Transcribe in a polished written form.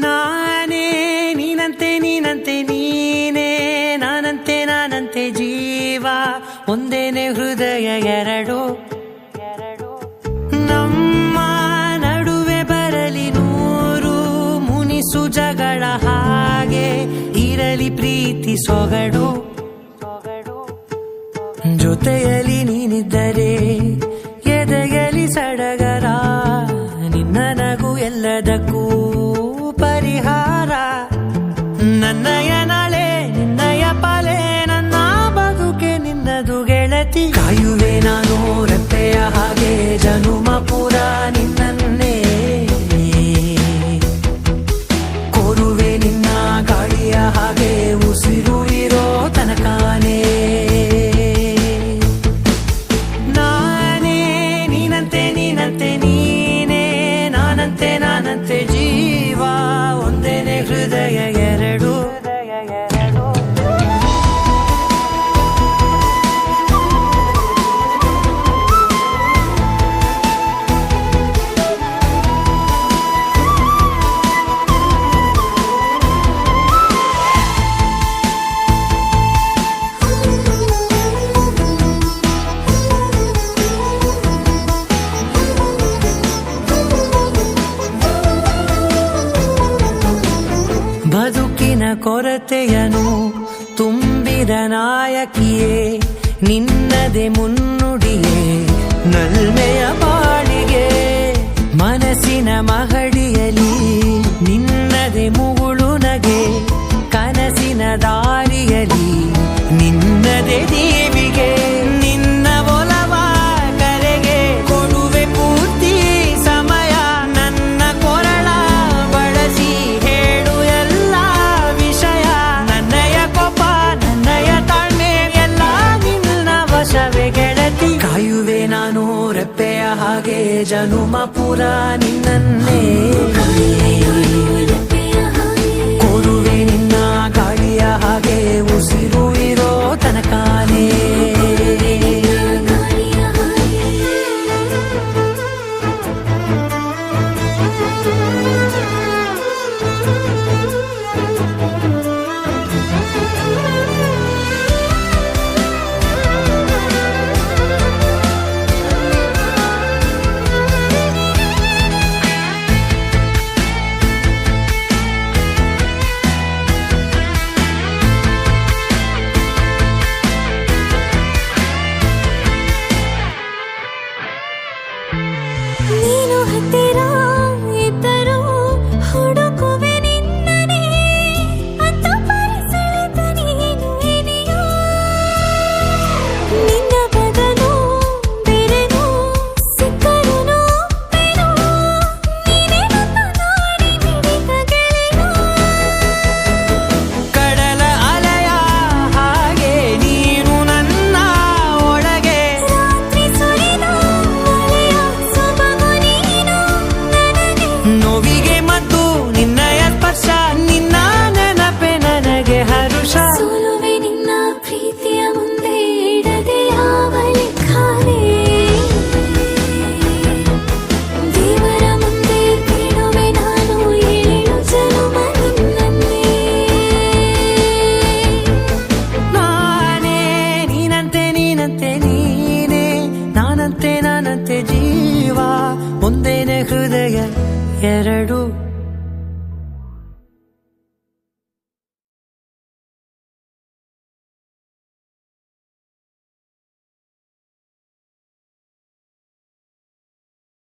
ನಾನೇ ನೀನಂತೆ ನೀನಂತೆ ನೀನೇ ನಾನಂತೆ ನಾನಂತೆ ಜೀವ ಒಂದೇನೆ ಹೃದಯ ಎರಡು ನಮ್ಮ ನಡುವೆ ಬರಲಿ ನೂರು ಮುನಿಸು ಜಗಳ ಹಾಗೆ ಇರಲಿ ಪ್ರೀತಿ ಸೊಗಡು ಜೊತೆಯಲ್ಲಿ ನೀನಿದ್ದರೆ ಎದೆಯಲಿ ಸಡಗರ ನಿನ್ನ ನಗು ಎಲ್ಲದಕ್ಕೂ ಪರಿಹಾರ ನನ್ನಯ ನಾಳೆ ನಿನ್ನಯ ಪಾಲೆ ನನ್ನ ಬದುಕೆ ನಿನ್ನದು ಗೆಳತಿ ಕಾಯುವೆ ನಾನು ರೆಪ್ಪೆಯ ಹಾಗೆ ಜನುಮ ಪುರ ನಿನ್ನನ್ನೇ ಕೋರುವೆ ನಿನ್ನ ಗಾಳಿಯ ಹಾಗೆ ಉಸಿರು ಇರೋ ತನಕಾನೇ ನಾನೇ ನೀನಂತೆ ನೀನಂತೆ ನೀನೇ ನಾನಂತೆ ನಾನಂತೆ ಜೀವ ಒಂದೇನೆ ಹೃದಯ ಎರಡು ಬದುಕಿನ ಕೊರತೆಯನು ತುಂಬಿದ ನಾಯಕಿಯೇ ನಿನ್ನದೆ ಮುನ್ನುಡಿಯೇ ನಲ್ಮೆಯ ಬಾಳಿಗೆ ಮನಸ್ಸಿನ ಮಹಡಿಯಲಿ ನಿನ್ನದೆ ಮುಗುಳು ನಗೆ ಕನಸಿನ ದಾರಿಯಲಿ ನಿನ್ನದೆ ದೀವಿಗೆ ನಿನ್ನ ಒಲವ ಕರೆಗೆ ಕೊಡುವೆ ಪೂರ್ತಿ ಸಮಯ ನನ್ನ ಕೊರಳ ಬಳಸಿ ಹೇಳು ಎಲ್ಲ ವಿಷಯ ನನ್ನಯ ಕೋಪ ನನ್ನಯ ತಾಳ್ಮೆ ಎಲ್ಲ ನಿನ್ನ ವಶವೇ ಗೆಳತಿ ಕಾಯುವೆ ನಾನು ರೆಪ್ಪೆಯ ಹಾಗೆ ಜನುಮ ಪುರ ನಿನ್ನನ್ನೇ ಕೋರುವೆ ನಿನ್ನ ಗಾಳಿಯ ಹಾಗೆ ಉಸಿರು ಇರೋ ತನಕಾನೇ ನೀನು ಹತ್ತಿರ ಇದ್ದರೂ ಹುಡುಕುವೆ ನಿನ್ನನೇ ಅಂತ ಪರಿಸೆಳೆದ ನೀನು ಇದೆಯೋ ನಿನ್ನ ಬದಲು ಬೇರೆನೋ ಸಿಕ್ಕರೂ ಬೇರೋ ನೀನೇ ನನ್ನ ನಾಡಿ ಮಿಡಿತ ಗೆಳೆಯೋ ಕಡಲ ಅಲೆಯ ಹಾಗೆ ನೀನು ನನ್ನ ಒಳಗೆ ರಾತ್ರಿ ಸುರಿದ ಮಳೆಯ ಸೊಬಗು ನೀನು ನನಗೆ ನೋವಿಗೆ ಮತ್ತು ನಿನ್ನಯ ಸ್ಪರ್ಶ ನಿನ್ನ ನೆನಪೆ ನನಗೆ ಹರುಷ ಸೋಲುವೆ ನಿನ್ನ ಪ್ರೀತಿಯ ಮುಂದೆ ಇಡದೆ ಯಾವ ಲೆಕ್ಕನೇ ದೇವರ ಮುಂದೆ ಬೇಡುವೆ ನಾನು ಏಳು ಜನುಮ ನಿನ್ನನ್ನೇ ನಾನೇ ನೀನಂತೆ ನೀನಂತೆ ನೀನೇ ನಾನಂತೆ ನಾನಂತೆ ಜೀವ ಒಂದೇನೆ ಹೃದಯ ಎರಡು